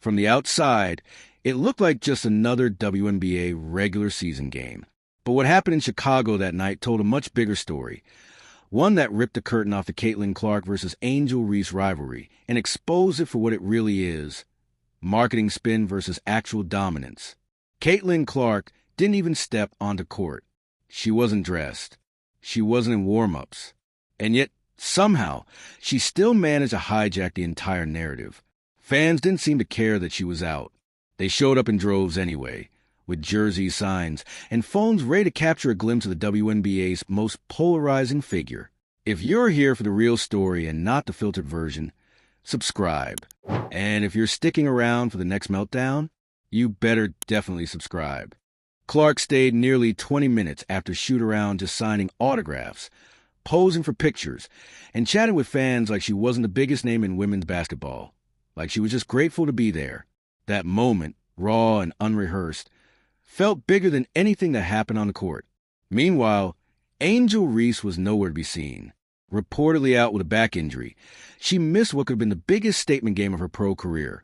From the outside, it looked like just another WNBA regular season game. But what happened in Chicago that night told a much bigger story. One that ripped the curtain off the Caitlin Clark versus Angel Reese rivalry and exposed it for what it really is. Marketing spin versus actual dominance. Caitlin Clark didn't even step onto court. She wasn't dressed. She wasn't in warm-ups. And yet, somehow, she still managed to hijack the entire narrative. Fans didn't seem to care that she was out. They showed up in droves anyway, with jerseys, signs, and phones ready to capture a glimpse of the WNBA's most polarizing figure. If you're here for the real story and not the filtered version, subscribe. And if you're sticking around for the next meltdown, you better definitely subscribe. Clark stayed nearly 20 minutes after shoot-around just signing autographs, posing for pictures, and chatting with fans like she wasn't the biggest name in women's basketball, like she was just grateful to be there. That moment, raw and unrehearsed, felt bigger than anything that happened on the court. Meanwhile, Angel Reese was nowhere to be seen. Reportedly out with a back injury, she missed what could have been the biggest statement game of her pro career.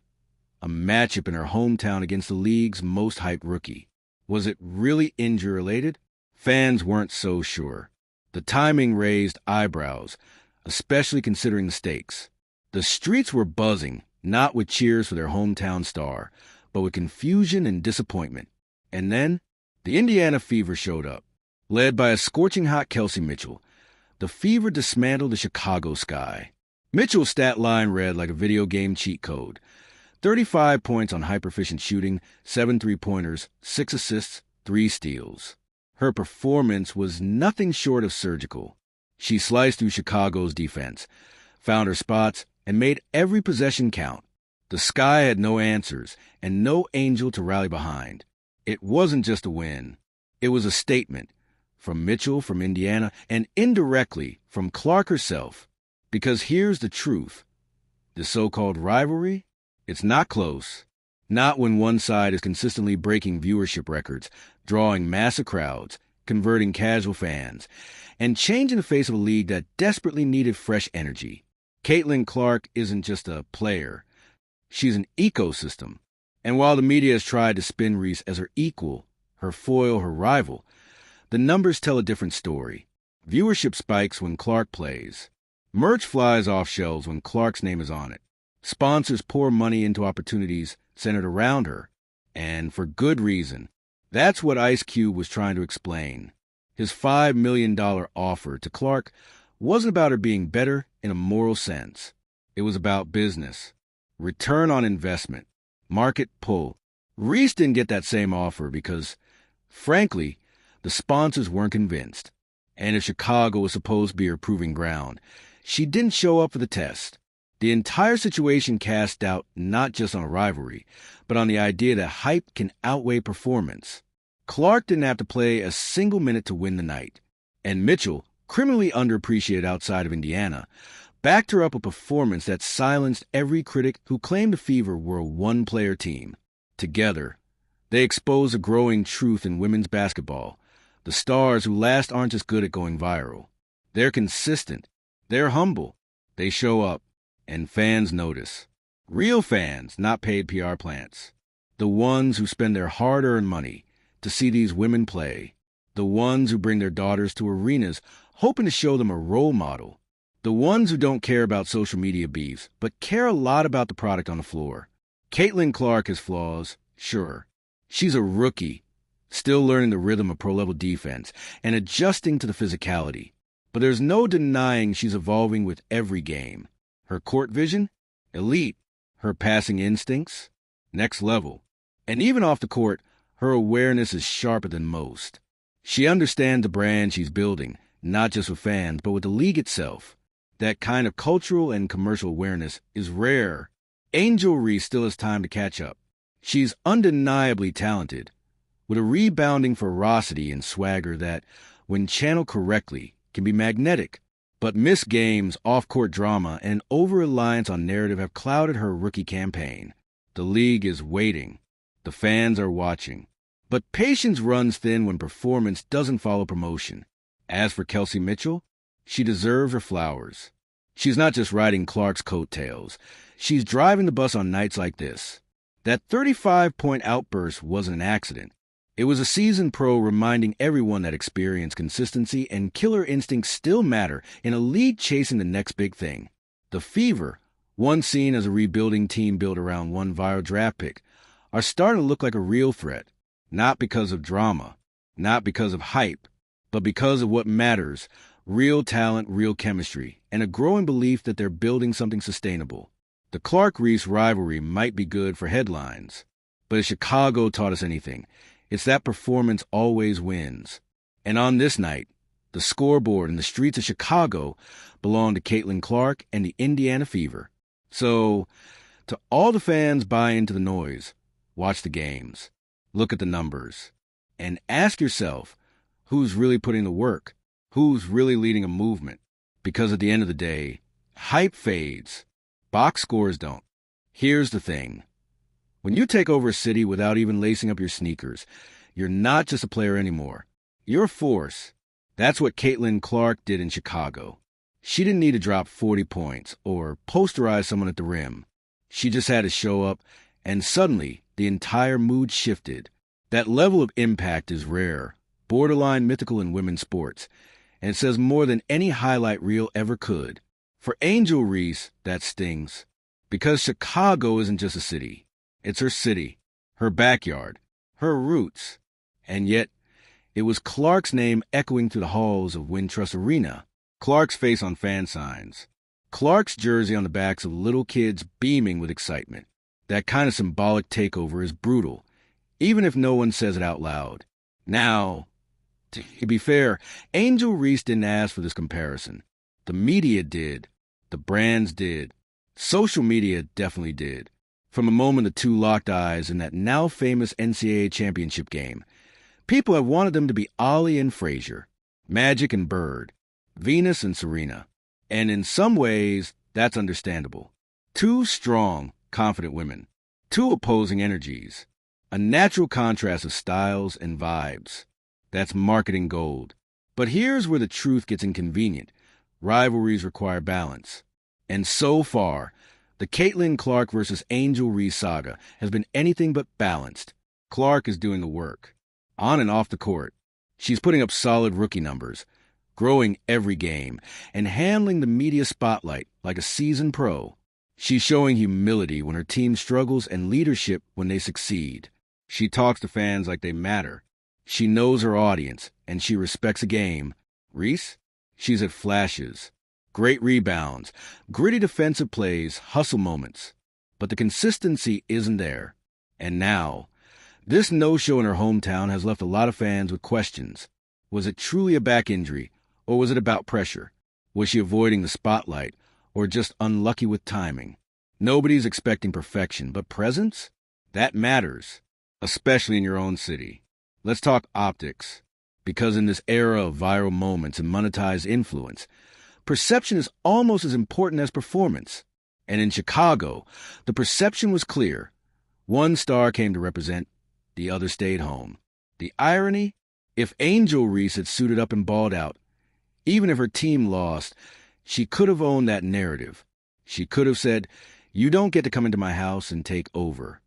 A matchup in her hometown against the league's most hyped rookie. Was it really injury-related? Fans weren't so sure. The timing raised eyebrows, especially considering the stakes. The streets were buzzing, not with cheers for their hometown star, but with confusion and disappointment. And then, the Indiana Fever showed up. Led by a scorching hot Kelsey Mitchell, the Fever dismantled the Chicago Sky. Mitchell's stat line read like a video game cheat code. 35 points on hyper-efficient shooting, 7 three-pointers, 6 assists, 3 steals. Her performance was nothing short of surgical. She sliced through Chicago's defense, found her spots, and made every possession count. The Sky had no answers and no Angel to rally behind. It wasn't just a win. It was a statement. From Mitchell, from Indiana, and indirectly from Clark herself. Because here's the truth. The so-called rivalry, it's not close. Not when one side is consistently breaking viewership records, drawing massive crowds, converting casual fans, and changing the face of a league that desperately needed fresh energy. Caitlin Clark isn't just a player. She's an ecosystem. And while the media has tried to spin Reese as her equal, her foil, her rival, the numbers tell a different story. Viewership spikes when Clark plays. Merch flies off shelves when Clark's name is on it. Sponsors pour money into opportunities centered around her. And for good reason. That's what Ice Cube was trying to explain. His $5 million offer to Clark wasn't about her being better in a moral sense. It was about business. Return on investment. Market pull. Reese didn't get that same offer because, frankly, the sponsors weren't convinced. And if Chicago was supposed to be her proving ground, she didn't show up for the test. The entire situation cast doubt not just on a rivalry, but on the idea that hype can outweigh performance. Clark didn't have to play a single minute to win the night. And Mitchell, criminally underappreciated outside of Indiana, backed her up a performance that silenced every critic who claimed the Fever were a one-player team. Together, they exposed a growing truth in women's basketball. The stars who last aren't just good at going viral. They're consistent. They're humble. They show up. And fans notice. Real fans, not paid PR plants. The ones who spend their hard-earned money to see these women play. The ones who bring their daughters to arenas hoping to show them a role model. The ones who don't care about social media beefs, but care a lot about the product on the floor. Caitlin Clark has flaws, sure. She's a rookie, still learning the rhythm of pro-level defense and adjusting to the physicality. But there's no denying she's evolving with every game. Her court vision? Elite. Her passing instincts? Next level. And even off the court, her awareness is sharper than most. She understands the brand she's building, not just with fans, but with the league itself. That kind of cultural and commercial awareness is rare. Angel Reese still has time to catch up. She's undeniably talented, with a rebounding ferocity and swagger that, when channeled correctly, can be magnetic. But missed games, off-court drama, and over-reliance on narrative have clouded her rookie campaign. The league is waiting. The fans are watching. But patience runs thin when performance doesn't follow promotion. As for Kelsey Mitchell, she deserves her flowers. She's not just riding Clark's coattails. She's driving the bus on nights like this. That 35-point outburst wasn't an accident. It was a seasoned pro reminding everyone that experience, consistency, and killer instincts still matter in a league chasing the next big thing. The Fever, once seen as a rebuilding team built around one viral draft pick, are starting to look like a real threat. Not because of drama, not because of hype, but because of what matters: real talent, real chemistry, and a growing belief that they're building something sustainable. The Clark-Reese rivalry might be good for headlines, but if Chicago taught us anything, it's that performance always wins. And on this night, the scoreboard and the streets of Chicago belong to Caitlin Clark and the Indiana Fever. So, to all the fans buy into the noise, watch the games, look at the numbers, and ask yourself, who's really putting the work? Who's really leading a movement? Because at the end of the day, hype fades. Box scores don't. Here's the thing. When you take over a city without even lacing up your sneakers, you're not just a player anymore. You're a force. That's what Caitlin Clark did in Chicago. She didn't need to drop 40 points or posterize someone at the rim. She just had to show up, and suddenly the entire mood shifted. That level of impact is rare, borderline mythical in women's sports, and it says more than any highlight reel ever could. For Angel Reese, that stings. Because Chicago isn't just a city. It's her city, her backyard, her roots. And yet, it was Clark's name echoing through the halls of Wintrust Arena, Clark's face on fan signs, Clark's jersey on the backs of little kids beaming with excitement. That kind of symbolic takeover is brutal, even if no one says it out loud. Now, to be fair, Angel Reese didn't ask for this comparison. The media did. The brands did. Social media definitely did. From the moment the two locked eyes in that now famous NCAA championship game, people have wanted them to be Ollie and Frazier, Magic and Bird, Venus and Serena. And in some ways, that's understandable. Two strong, confident women. Two opposing energies. A natural contrast of styles and vibes. That's marketing gold. But here's where the truth gets inconvenient. Rivalries require balance. And so far, the Caitlin Clark versus Angel Reese saga has been anything but balanced. Clark is doing the work. On and off the court, she's putting up solid rookie numbers, growing every game, and handling the media spotlight like a seasoned pro. She's showing humility when her team struggles and leadership when they succeed. She talks to fans like they matter. She knows her audience, and she respects a game. Reese? She's at flashes. Great rebounds, gritty defensive plays, hustle moments. But the consistency isn't there. And now, this no-show in her hometown has left a lot of fans with questions. Was it truly a back injury, or was it about pressure? Was she avoiding the spotlight, or just unlucky with timing? Nobody's expecting perfection, but presence? That matters, especially in your own city. Let's talk optics, because in this era of viral moments and monetized influence, perception is almost as important as performance. And in Chicago, the perception was clear. One star came to represent, the other stayed home. The irony? If Angel Reese had suited up and balled out, even if her team lost, she could have owned that narrative. She could have said, "You don't get to come into my house and take over."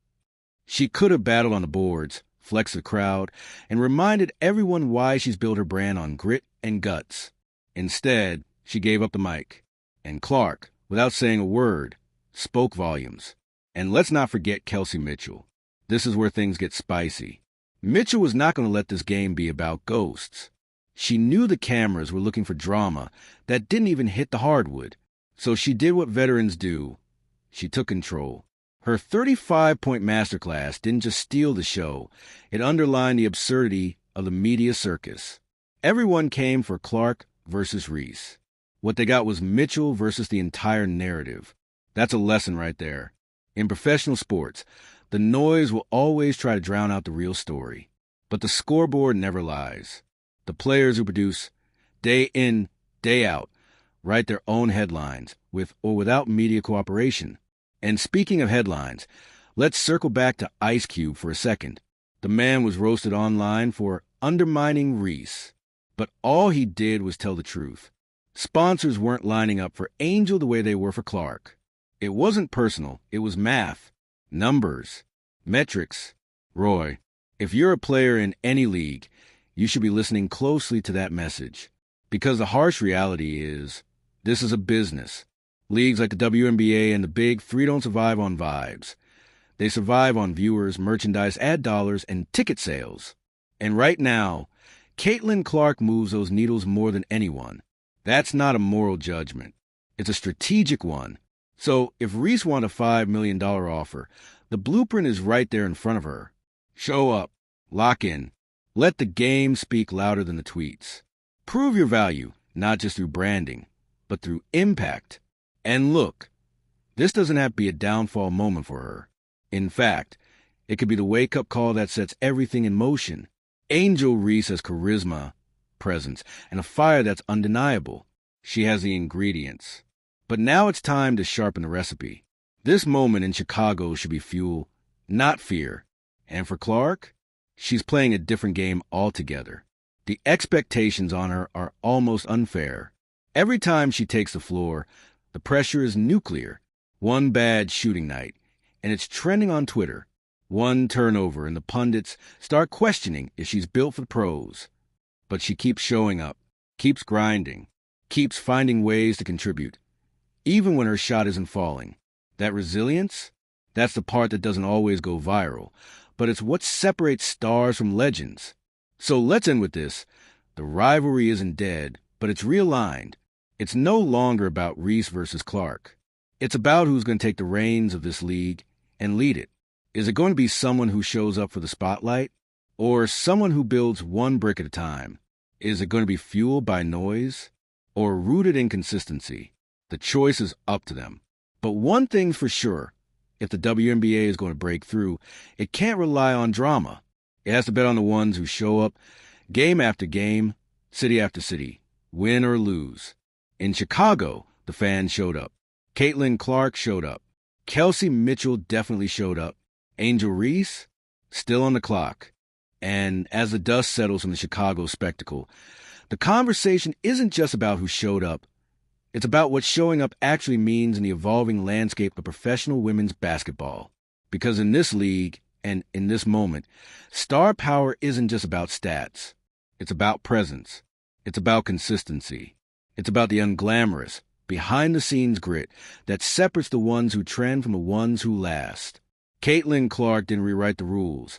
She could have battled on the boards, flexed the crowd, and reminded everyone why she's built her brand on grit and guts. Instead, she gave up the mic. And Clark, without saying a word, spoke volumes. And let's not forget Kelsey Mitchell. This is where things get spicy. Mitchell was not going to let this game be about ghosts. She knew the cameras were looking for drama that didn't even hit the hardwood. So she did what veterans do. She took control. Her 35-point masterclass didn't just steal the show. It underlined the absurdity of the media circus. Everyone came for Clark versus Reese. What they got was Mitchell versus the entire narrative. That's a lesson right there. In professional sports, the noise will always try to drown out the real story. But the scoreboard never lies. The players who produce, day in, day out, write their own headlines, with or without media cooperation. And speaking of headlines, let's circle back to Ice Cube for a second. The man was roasted online for undermining Reese. But all he did was tell the truth. Sponsors weren't lining up for Angel the way they were for Clark. It wasn't personal, it was math. Numbers. Metrics. Roy, if you're a player in any league, you should be listening closely to that message. Because the harsh reality is, this is a business. Leagues like the WNBA and the Big Three don't survive on vibes. They survive on viewers, merchandise, ad dollars, and ticket sales. And right now, Caitlin Clark moves those needles more than anyone. That's not a moral judgment. It's a strategic one. So if Reese won a $5 million offer, the blueprint is right there in front of her. Show up. Lock in. Let the game speak louder than the tweets. Prove your value, not just through branding, but through impact. And look, this doesn't have to be a downfall moment for her. In fact, it could be the wake-up call that sets everything in motion. Angel Reese has charisma, presence, and a fire that's undeniable. She has the ingredients. But now it's time to sharpen the recipe. This moment in Chicago should be fuel, not fear. And for Clark, she's playing a different game altogether. The expectations on her are almost unfair. Every time she takes the floor, the pressure is nuclear. One bad shooting night, and it's trending on Twitter. One turnover, and the pundits start questioning if she's built for the pros. But she keeps showing up, keeps grinding, keeps finding ways to contribute, even when her shot isn't falling. That resilience, that's the part that doesn't always go viral, but it's what separates stars from legends. So let's end with this. The rivalry isn't dead, but it's realigned. It's no longer about Reese versus Clark. It's about who's going to take the reins of this league and lead it. Is it going to be someone who shows up for the spotlight, or someone who builds one brick at a time? Is it going to be fueled by noise, or rooted in consistency? The choice is up to them. But one thing's for sure, if the WNBA is going to break through, it can't rely on drama. It has to bet on the ones who show up game after game, city after city, win or lose. In Chicago, the fans showed up. Caitlin Clark showed up. Kelsey Mitchell definitely showed up. Angel Reese, still on the clock. And as the dust settles from the Chicago spectacle, the conversation isn't just about who showed up. It's about what showing up actually means in the evolving landscape of professional women's basketball. Because in this league, and in this moment, star power isn't just about stats. It's about presence. It's about consistency. It's about the unglamorous, behind-the-scenes grit that separates the ones who trend from the ones who last. Caitlin Clark didn't rewrite the rules.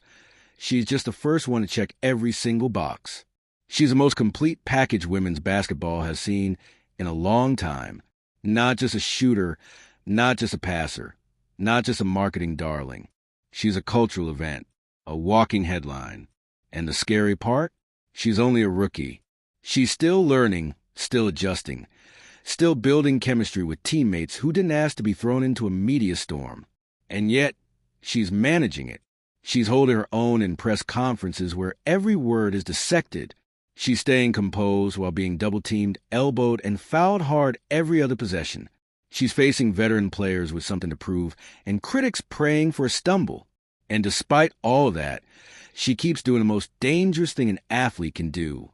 She's just the first one to check every single box. She's the most complete package women's basketball has seen in a long time. Not just a shooter, not just a passer, not just a marketing darling. She's a cultural event, a walking headline. And the scary part? She's only a rookie. She's still learning, still adjusting, still building chemistry with teammates who didn't ask to be thrown into a media storm. And yet, she's managing it. She's holding her own in press conferences where every word is dissected. She's staying composed while being double-teamed, elbowed, and fouled hard every other possession. She's facing veteran players with something to prove and critics praying for a stumble. And despite all of that, she keeps doing the most dangerous thing an athlete can do,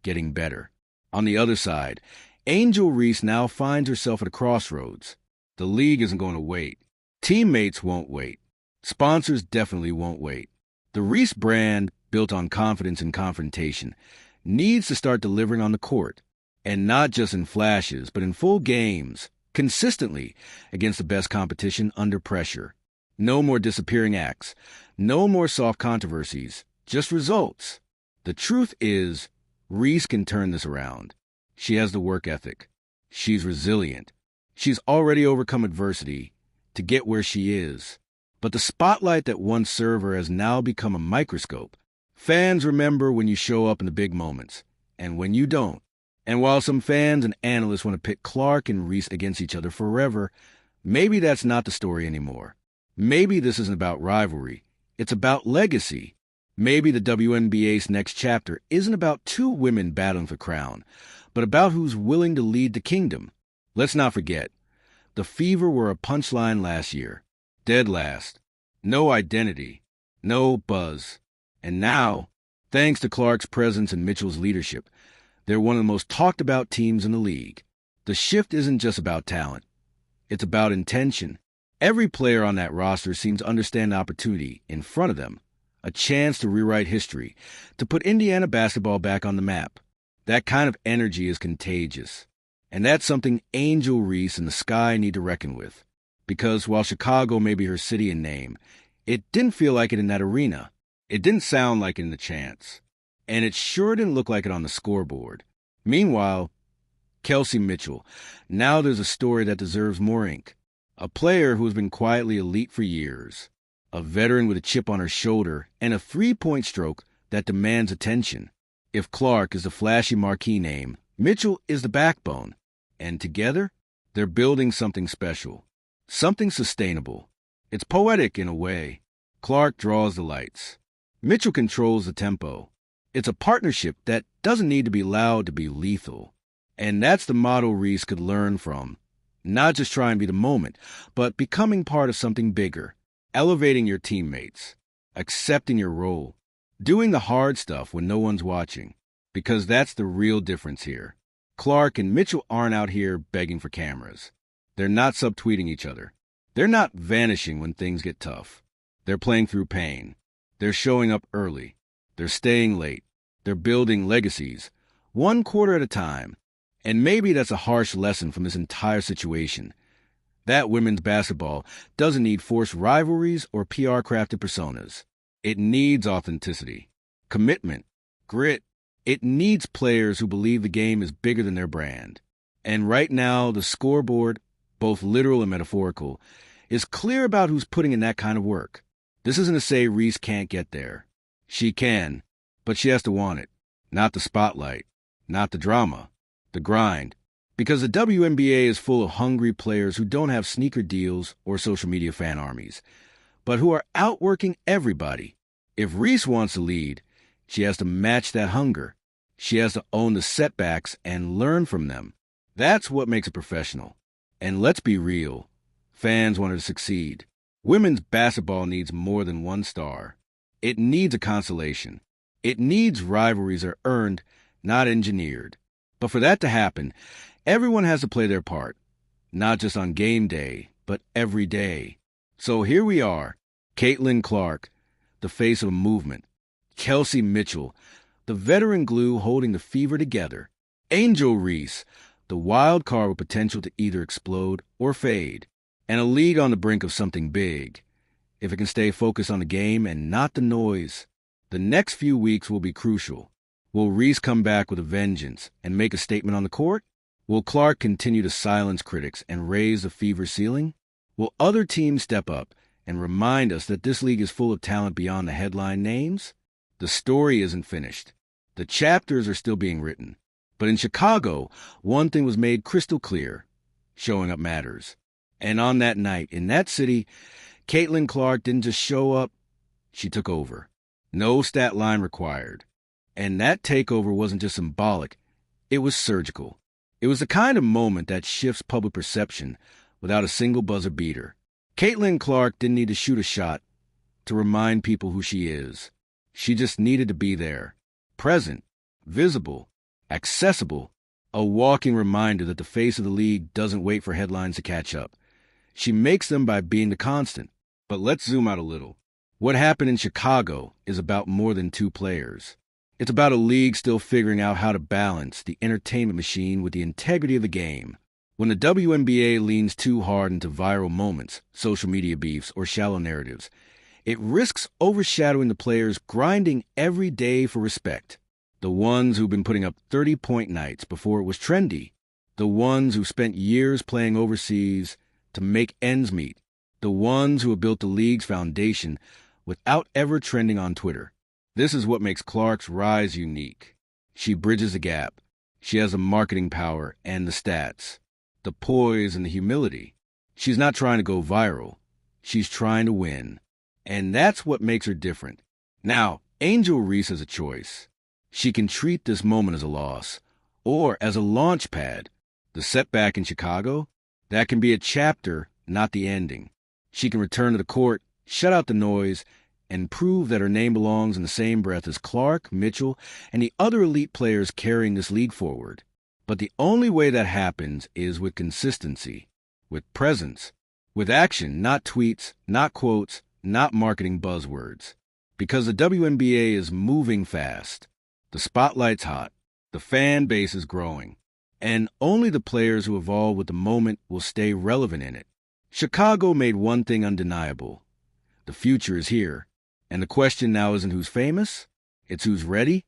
getting better. On the other side, Angel Reese now finds herself at a crossroads. The league isn't going to wait. Teammates won't wait. Sponsors definitely won't wait. The Reese brand, built on confidence and confrontation, needs to start delivering on the court. And not just in flashes, but in full games, consistently, against the best competition under pressure. No more disappearing acts. No more soft controversies. Just results. The truth is, Reese can turn this around. She has the work ethic. She's resilient. She's already overcome adversity to get where she is. But the spotlight that once served her has now become a microscope. Fans remember when you show up in the big moments, and when you don't. And while some fans and analysts want to pit Clark and Reese against each other forever, maybe that's not the story anymore. Maybe this isn't about rivalry. It's about legacy. Maybe the WNBA's next chapter isn't about two women battling for crown, but about who's willing to lead the kingdom. Let's not forget, the Fever were a punchline last year. Dead last. No identity. No buzz. And now, thanks to Clark's presence and Mitchell's leadership, they're one of the most talked about teams in the league. The shift isn't just about talent. It's about intention. Every player on that roster seems to understand the opportunity in front of them, a chance to rewrite history, to put Indiana basketball back on the map. That kind of energy is contagious. And that's something Angel Reese and the Sky need to reckon with. Because while Chicago may be her city in name, it didn't feel like it in that arena. It didn't sound like it in the chants. And it sure didn't look like it on the scoreboard. Meanwhile, Kelsey Mitchell. Now there's a story that deserves more ink. A player who has been quietly elite for years. A veteran with a chip on her shoulder and a three-point stroke that demands attention. If Clark is the flashy marquee name, Mitchell is the backbone. And together, they're building something special. Something sustainable. It's poetic in a way. Clark draws the lights. Mitchell controls the tempo. It's a partnership that doesn't need to be loud to be lethal. And that's the model Reese could learn from. Not just trying to be the moment, but becoming part of something bigger. Elevating your teammates. Accepting your role. Doing the hard stuff when no one's watching. Because that's the real difference here. Clark and Mitchell aren't out here begging for cameras. They're not subtweeting each other. They're not vanishing when things get tough. They're playing through pain. They're showing up early. They're staying late. They're building legacies, one quarter at a time. And maybe that's a harsh lesson from this entire situation. That women's basketball doesn't need forced rivalries or PR-crafted personas. It needs authenticity, commitment, grit. It needs players who believe the game is bigger than their brand. And right now, the scoreboard, both literal and metaphorical, is clear about who's putting in that kind of work. This isn't to say Reese can't get there. She can, but she has to want it. Not the spotlight, not the drama, the grind. Because the WNBA is full of hungry players who don't have sneaker deals or social media fan armies, but who are outworking everybody. If Reese wants to lead, she has to match that hunger. She has to own the setbacks and learn from them. That's what makes a professional. And let's be real. Fans want her to succeed. Women's basketball needs more than one star. It needs a constellation. It needs rivalries that are earned, not engineered. But for that to happen, everyone has to play their part. Not just on game day, but every day. So here we are. Caitlin Clark, the face of a movement. Kelsey Mitchell, the veteran glue holding the fever together. Angel Reese, the wild card with potential to either explode or fade. And a league on the brink of something big. If it can stay focused on the game and not the noise, the next few weeks will be crucial. Will Reese come back with a vengeance and make a statement on the court? Will Clark continue to silence critics and raise the fever ceiling? Will other teams step up and remind us that this league is full of talent beyond the headline names? The story isn't finished. The chapters are still being written. But in Chicago, one thing was made crystal clear. Showing up matters. And on that night, in that city, Caitlin Clark didn't just show up, she took over. No stat line required. And that takeover wasn't just symbolic, it was surgical. It was the kind of moment that shifts public perception without a single buzzer beater. Caitlin Clark didn't need to shoot a shot to remind people who she is. She just needed to be there, present, visible, accessible, a walking reminder that the face of the league doesn't wait for headlines to catch up. She makes them by being the constant. But let's zoom out a little. What happened in Chicago is about more than two players. It's about a league still figuring out how to balance the entertainment machine with the integrity of the game. When the WNBA leans too hard into viral moments, social media beefs, or shallow narratives, it risks overshadowing the players grinding every day for respect. The ones who've been putting up 30-point nights before it was trendy. The ones who spent years playing overseas to make ends meet. The ones who have built the league's foundation without ever trending on Twitter. This is what makes Clark's rise unique. She bridges the gap. She has the marketing power and the stats, the poise and the humility. She's not trying to go viral. She's trying to win. And that's what makes her different. Now, Angel Reese has a choice. She can treat this moment as a loss or as a launch pad. The setback in Chicago, that can be a chapter, not the ending. She can return to the court, shut out the noise, and prove that her name belongs in the same breath as Clark, Mitchell, and the other elite players carrying this league forward. But the only way that happens is with consistency, with presence, With action, not tweets, not quotes, not marketing buzzwords. Because the WNBA is moving fast. The spotlight's hot. The fan base is growing. And only the players who evolve with the moment will stay relevant in it. Chicago made one thing undeniable. The future is here. And the question now isn't who's famous, it's who's ready.